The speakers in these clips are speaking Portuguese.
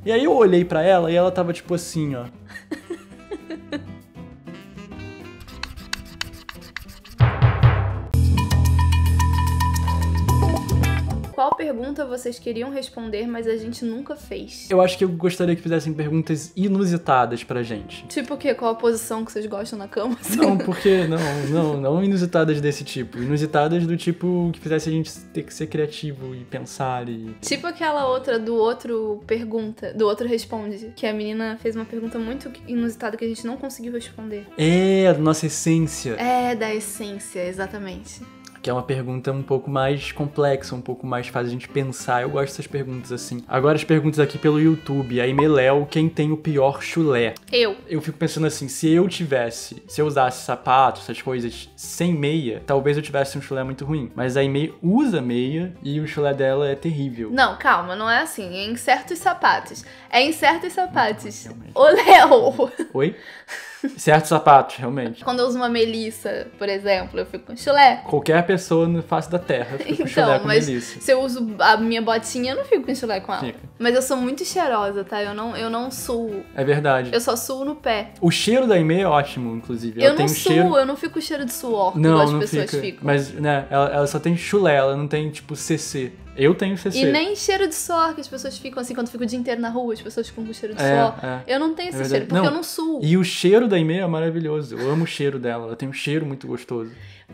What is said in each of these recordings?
E aí eu olhei pra ela e ela tava tipo assim, ó. Qual pergunta vocês queriam responder, mas a gente nunca fez? Eu acho que eu gostaria que fizessem perguntas inusitadas pra gente. Tipo o quê? Qual a posição que vocês gostam na cama? Não, porque não inusitadas desse tipo. Inusitadas do tipo que fizesse a gente ter que ser criativo e pensar e... Tipo aquela outra do outro pergunta, do outro responde, que a menina fez uma pergunta muito inusitada que a gente não conseguiu responder. É, da nossa essência. É, da essência, exatamente. Que é uma pergunta um pouco mais complexa, um pouco mais fácil a gente pensar. Eu gosto dessas perguntas assim. Agora as perguntas aqui pelo YouTube. A Imeléu, quem tem o pior chulé? Eu fico pensando assim, se eu usasse sapato, essas coisas, sem meia, talvez eu tivesse um chulé muito ruim. Mas a Imei usa meia e o chulé dela é terrível. Não, calma, não é assim. É em certos sapatos. É em certos sapatos. Realmente. Ô, Léo! Oi? Certos sapatos, realmente. Quando eu uso uma melissa, por exemplo, eu fico com chulé. Qualquer pessoa no face da terra fica com chulé com mas melissa. se eu uso a minha botinha, eu não fico com chulé com ela. Fica. Mas eu sou muito cheirosa, tá? Eu não suo. É verdade. Eu só suo no pé. O cheiro da Imei é ótimo, inclusive. Eu Ela tem não um suo, cheiro... eu não fico com cheiro de suor, Não, igual as não pessoas fica. ficam. Mas, né, ela só tem chulé, ela não tem, tipo, CC. Eu tenho CC. E nem cheiro de suor, que as pessoas ficam assim, quando fico o dia inteiro na rua, as pessoas ficam com cheiro de É, suor. é. Eu não tenho esse verdade. cheiro, porque Não, eu não suo. E o cheiro da Imei é maravilhoso. Eu amo o cheiro dela. Ela tem um cheiro muito gostoso.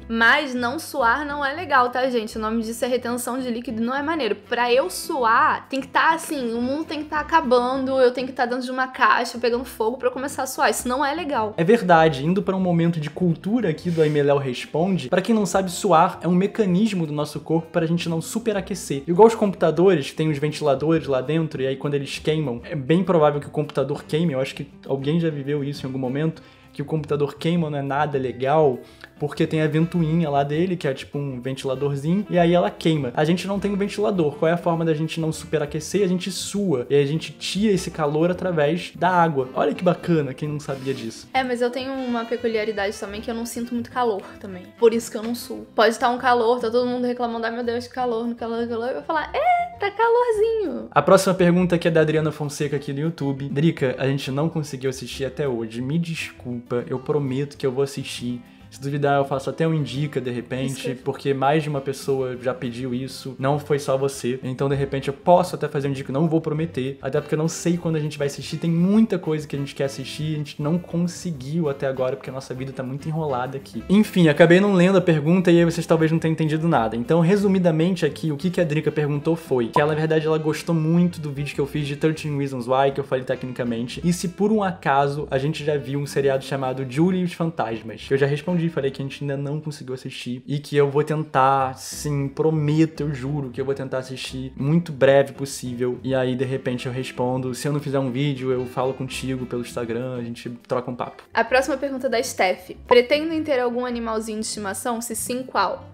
Mas não suar não é legal, tá, gente? O nome disso é retenção de líquido, não é maneiro. Pra eu suar, tem que estar assim, o mundo tem que estar acabando, eu tenho que estar dentro de uma caixa, pegando fogo pra eu começar a suar. Isso não é legal. É verdade, indo para um momento de cultura aqui do Imeléu Responde, pra quem não sabe, suar é um mecanismo do nosso corpo pra gente não superaquecer. Igual os computadores, que tem os ventiladores lá dentro, e aí quando eles queimam, é bem provável que o computador queime. Eu acho que alguém já viveu isso em algum momento, que o computador queima, não é nada legal, porque tem a ventoinha lá dele, que é tipo um ventiladorzinho, e aí ela queima. A gente não tem um ventilador. Qual é a forma da gente não superaquecer? A gente sua, e aí a gente tira esse calor através da água. Olha que bacana, quem não sabia disso. É, mas eu tenho uma peculiaridade também, que eu não sinto muito calor também. Por isso que eu não suo. Pode estar um calor, tá todo mundo reclamando, ai meu Deus, que calor, no calor, no calor. Eu vou falar, tá calorzinho. A próxima pergunta aqui é da Adriana Fonseca aqui no YouTube. Drica, a gente não conseguiu assistir até hoje. Me desculpa, eu prometo que eu vou assistir. Se duvidar, eu faço até um indica, de repente, porque mais de uma pessoa já pediu isso, não foi só você. Então, de repente, eu posso até fazer um indica, não vou prometer, até porque eu não sei quando a gente vai assistir. Tem muita coisa que a gente quer assistir, a gente não conseguiu até agora, porque a nossa vida tá muito enrolada aqui. Enfim, acabei não lendo a pergunta e aí vocês talvez não tenham entendido nada. Então, resumidamente aqui, o que a Drica perguntou foi que ela, na verdade, ela gostou muito do vídeo que eu fiz de 13 Reasons Why, que eu falei tecnicamente, e se por um acaso a gente já viu um seriado chamado Julie e os Fantasmas, que eu já respondi, falei que a gente ainda não conseguiu assistir e que eu vou tentar, sim, prometo, eu juro que eu vou tentar assistir muito breve possível, e aí de repente eu respondo. Se eu não fizer um vídeo, eu falo contigo pelo Instagram, a gente troca um papo. A próxima pergunta é da Steph. Pretendem ter algum animalzinho de estimação? Se sim, qual?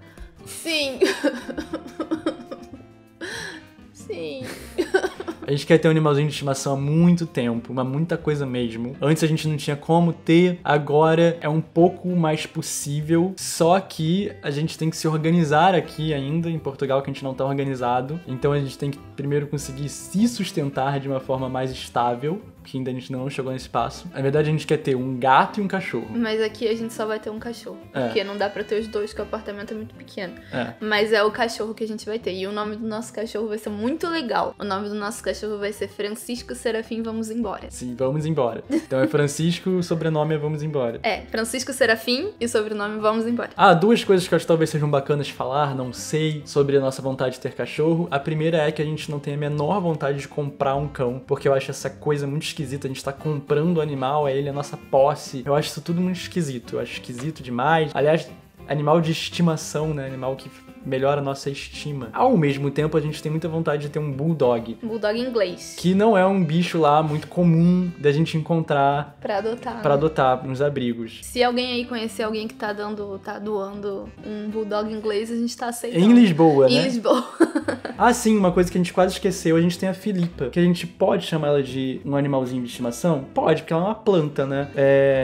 Sim. Sim. A gente quer ter um animalzinho de estimação há muito tempo, muita coisa mesmo. Antes a gente não tinha como ter, agora é um pouco mais possível, só que a gente tem que se organizar aqui ainda, em Portugal, que a gente não tá organizado. Então a gente tem que primeiro conseguir se sustentar de uma forma mais estável, que ainda a gente não chegou nesse passo. Na verdade, a gente quer ter um gato e um cachorro. Mas aqui a gente só vai ter um cachorro. É. Porque não dá pra ter os dois, porque o apartamento é muito pequeno. É. Mas é o cachorro que a gente vai ter. E o nome do nosso cachorro vai ser muito legal. O nome do nosso cachorro vai ser Francisco Serafim Vamos Embora. Sim, vamos embora. Então é Francisco, o sobrenome é Vamos Embora. É, Francisco Serafim e sobrenome Vamos Embora. Ah, duas coisas que eu acho que talvez sejam bacanas de falar, não sei, sobre a nossa vontade de ter cachorro. A primeira é que a gente não tem a menor vontade de comprar um cão, porque eu acho essa coisa muito esquisita. A gente tá comprando o animal, é ele a nossa posse. Eu acho isso tudo muito esquisito. Eu acho esquisito demais. Aliás, animal de estimação, né? Animal que melhora a nossa estima. Ao mesmo tempo, a gente tem muita vontade de ter um bulldog. Um bulldog inglês. Que não é um bicho lá muito comum da gente encontrar Pra adotar. pra adotar nos abrigos. Se alguém aí conhecer alguém que tá doando um bulldog inglês, a gente tá aceitando. Em Lisboa, né? Em Lisboa. Ah, sim, uma coisa que a gente quase esqueceu, a gente tem a Filipa, que a gente pode chamar ela de um animalzinho de estimação? Pode, porque ela é uma planta, né?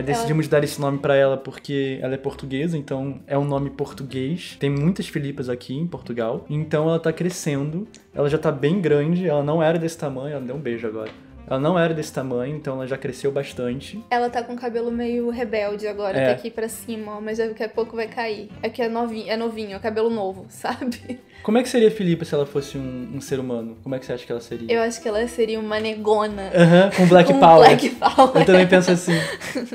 Decidimos dar esse nome pra ela porque ela é portuguesa, então é um nome português. Tem muitas Filipas aqui em Portugal, então ela tá crescendo, ela já tá bem grande, ela não era desse tamanho, ela deu um beijo agora. Ela não era desse tamanho, então ela já cresceu bastante. Ela tá com o cabelo meio rebelde agora, tá aqui pra cima, ó, mas daqui a pouco vai cair. É que é novinho, é cabelo novo, sabe? Como é que seria a Filipa se ela fosse um ser humano? Como é que você acha que ela seria? Eu acho que ela seria uma negona. Com Black Power. Black Power. Eu também penso assim.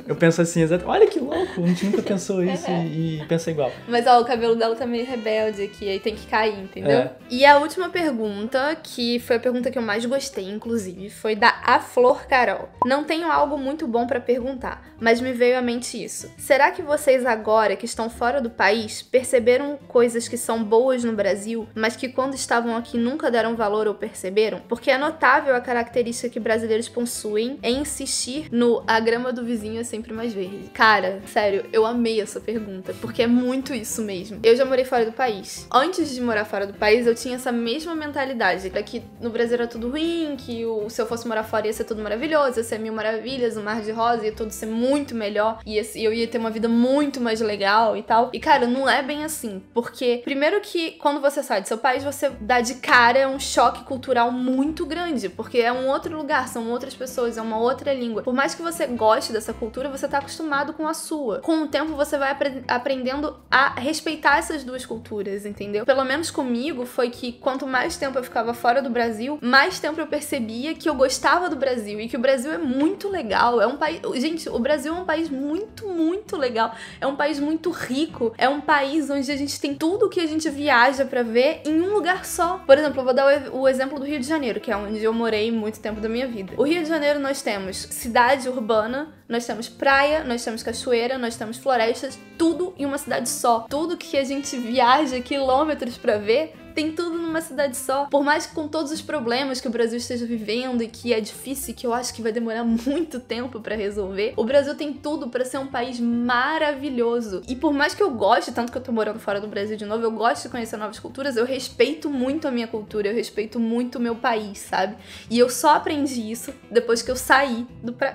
Eu penso assim, exato. Olha que louco, a gente nunca pensou isso e pensa igual. Mas ó, o cabelo dela tá meio rebelde aqui, aí tem que cair, entendeu? E a última pergunta, que foi a pergunta que eu mais gostei, inclusive, foi da A Flor Carol. Não tenho algo muito bom pra perguntar, mas me veio à mente isso. Será que vocês agora, que estão fora do país, perceberam coisas que são boas no Brasil, mas que quando estavam aqui nunca deram valor ou perceberam? Porque é notável a característica que brasileiros possuem em insistir no a grama do vizinho é sempre mais verde. Cara, sério, eu amei essa pergunta, porque é muito isso mesmo. Eu já morei fora do país. Antes de morar fora do país, eu tinha essa mesma mentalidade, que no Brasil era tudo ruim, que se eu fosse morar fora ia ser tudo maravilhoso, ia ser mil maravilhas, um mar de rosa, ia tudo ser muito melhor, e eu ia ter uma vida muito mais legal e tal. E cara, não é bem assim, porque primeiro que quando você sai do seu país, você dá de cara um choque cultural muito grande, porque é um outro lugar, são outras pessoas, é uma outra língua. Por mais que você goste dessa cultura, você tá acostumado com a sua. Com o tempo, você vai aprendendo a respeitar essas duas culturas, entendeu? Pelo menos comigo, foi que quanto mais tempo eu ficava fora do Brasil, mais tempo eu percebia que eu gostava do Brasil e que o Brasil é muito legal. É um país... Gente, o Brasil é um país muito, muito legal. É um país muito rico. É um país onde a gente tem tudo que a gente viaja pra ver em um lugar só. Por exemplo, eu vou dar o exemplo do Rio de Janeiro, que é onde eu morei muito tempo da minha vida. O Rio de Janeiro nós temos cidade urbana, nós temos praia, nós temos cachoeira, nós temos florestas, tudo em uma cidade só. Tudo que a gente viaja quilômetros pra ver, tem tudo numa cidade só. Por mais que com todos os problemas que o Brasil esteja vivendo e que é difícil e que eu acho que vai demorar muito tempo pra resolver, o Brasil tem tudo pra ser um país maravilhoso. E por mais que eu goste, tanto que eu tô morando fora do Brasil de novo, eu gosto de conhecer novas culturas, eu respeito muito a minha cultura, eu respeito muito o meu país, sabe? E eu só aprendi isso depois que eu saí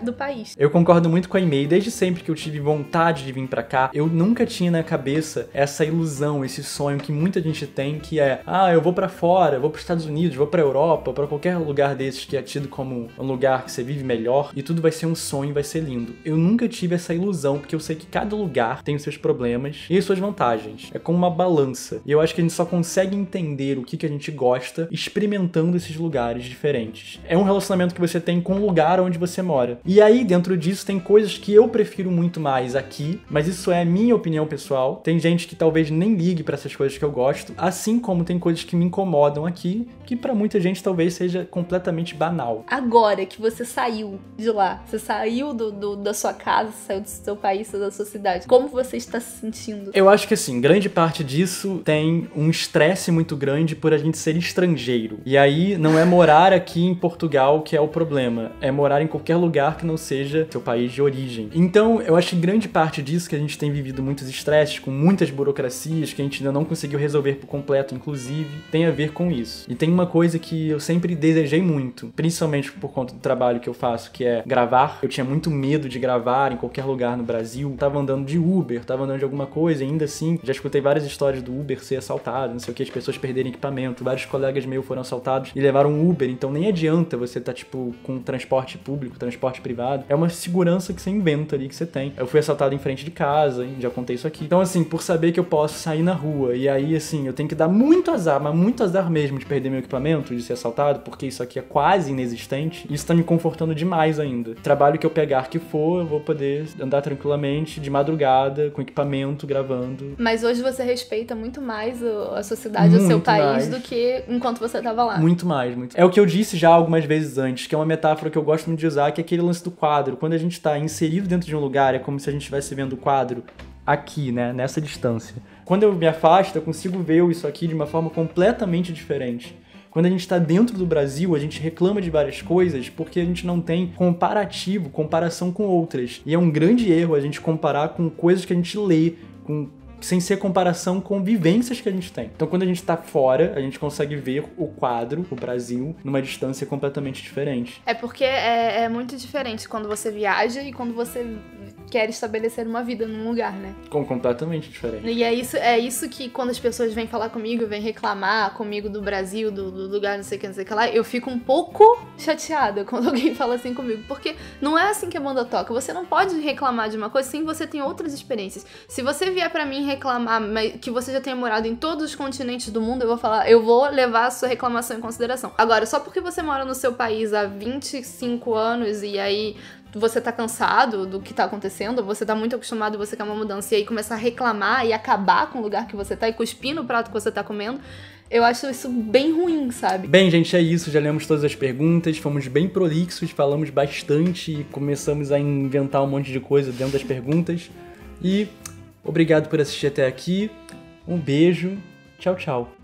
do país. Eu concordo muito com a Aimee. Desde sempre que eu tive vontade de vir pra cá, eu nunca tinha na cabeça essa ilusão, esse sonho que muita gente tem, que é eu vou pra fora, eu vou pros Estados Unidos, vou pra Europa, pra qualquer lugar desses que é tido como um lugar que você vive melhor e tudo vai ser um sonho, vai ser lindo. Eu nunca tive essa ilusão, porque eu sei que cada lugar tem os seus problemas e as suas vantagens. É como uma balança. E eu acho que a gente só consegue entender o que a gente gosta experimentando esses lugares diferentes. É um relacionamento que você tem com o lugar onde você mora. E aí, dentro disso, tem coisas que eu prefiro muito mais aqui, mas isso é a minha opinião pessoal. Tem gente que talvez nem ligue pra essas coisas que eu gosto, assim como tem coisas que me incomodam aqui, que pra muita gente talvez seja completamente banal. Agora que você saiu de lá, você saiu da sua casa, saiu do seu país, da sua cidade, como você está se sentindo? Eu acho que assim, grande parte disso tem um estresse muito grande por a gente ser estrangeiro. E aí não é morar aqui em Portugal que é o problema, é morar em qualquer lugar que não seja seu país de origem. Então eu acho que grande parte disso, que a gente tem vivido muitos estresses, com muitas burocracias que a gente ainda não conseguiu resolver por completo, inclusive, tem a ver com isso. E tem uma coisa que eu sempre desejei muito, principalmente por conta do trabalho que eu faço, que é gravar. Eu tinha muito medo de gravar em qualquer lugar no Brasil. Tava andando de Uber, tava andando de alguma coisa, e ainda assim, já escutei várias histórias do Uber ser assaltado, não sei o que, as pessoas perderem equipamento. Vários colegas meus foram assaltados e levaram um Uber, então nem adianta você tá, tipo, com transporte público, transporte privado. É uma segurança que você inventa ali, que você tem. Eu fui assaltado em frente de casa, hein? Já contei isso aqui. Então, assim, por saber que eu posso sair na rua, e aí, assim, eu tenho que dar muito azar, mas muito azar mesmo de perder meu equipamento, de ser assaltado, porque isso aqui é quase inexistente, isso tá me confortando demais ainda. Trabalho que eu pegar que for, eu vou poder andar tranquilamente, de madrugada, com equipamento, gravando. Mas hoje você respeita muito mais a sua cidade, o seu país, do que enquanto você tava lá. Muito mais, muito. É o que eu disse já algumas vezes antes, que é uma metáfora que eu gosto muito de usar, que é aquele lance do quadro. Quando a gente tá inserido dentro de um lugar, é como se a gente estivesse vendo o quadro aqui, né, nessa distância. Quando eu me afasto, eu consigo ver isso aqui de uma forma completamente diferente. Quando a gente está dentro do Brasil, a gente reclama de várias coisas porque a gente não tem comparação com outras. E é um grande erro a gente comparar com coisas que a gente lê, sem ser comparação com vivências que a gente tem. Então, quando a gente tá fora, a gente consegue ver o quadro, o Brasil, numa distância completamente diferente. É porque é muito diferente quando você viaja e quando você quer estabelecer uma vida num lugar, né? Completamente diferente. E é isso que quando as pessoas vêm falar comigo, vêm reclamar comigo do Brasil, do lugar não sei o que lá, eu fico um pouco chateada quando alguém fala assim comigo, porque não é assim que a banda toca. Você não pode reclamar de uma coisa sem você ter outras experiências. Se você vier pra mim reclamar que você já tenha morado em todos os continentes do mundo, eu vou levar a sua reclamação em consideração. Agora, só porque você mora no seu país há 25 anos e aí você tá cansado do que tá acontecendo, você tá muito acostumado, você quer uma mudança, e aí começar a reclamar e acabar com o lugar que você tá e cuspir no prato que você tá comendo, eu acho isso bem ruim, sabe? Bem, gente, é isso. Já lemos todas as perguntas, fomos bem prolixos, falamos bastante e começamos a inventar um monte de coisa dentro das perguntas. E obrigado por assistir até aqui. Um beijo. Tchau, tchau.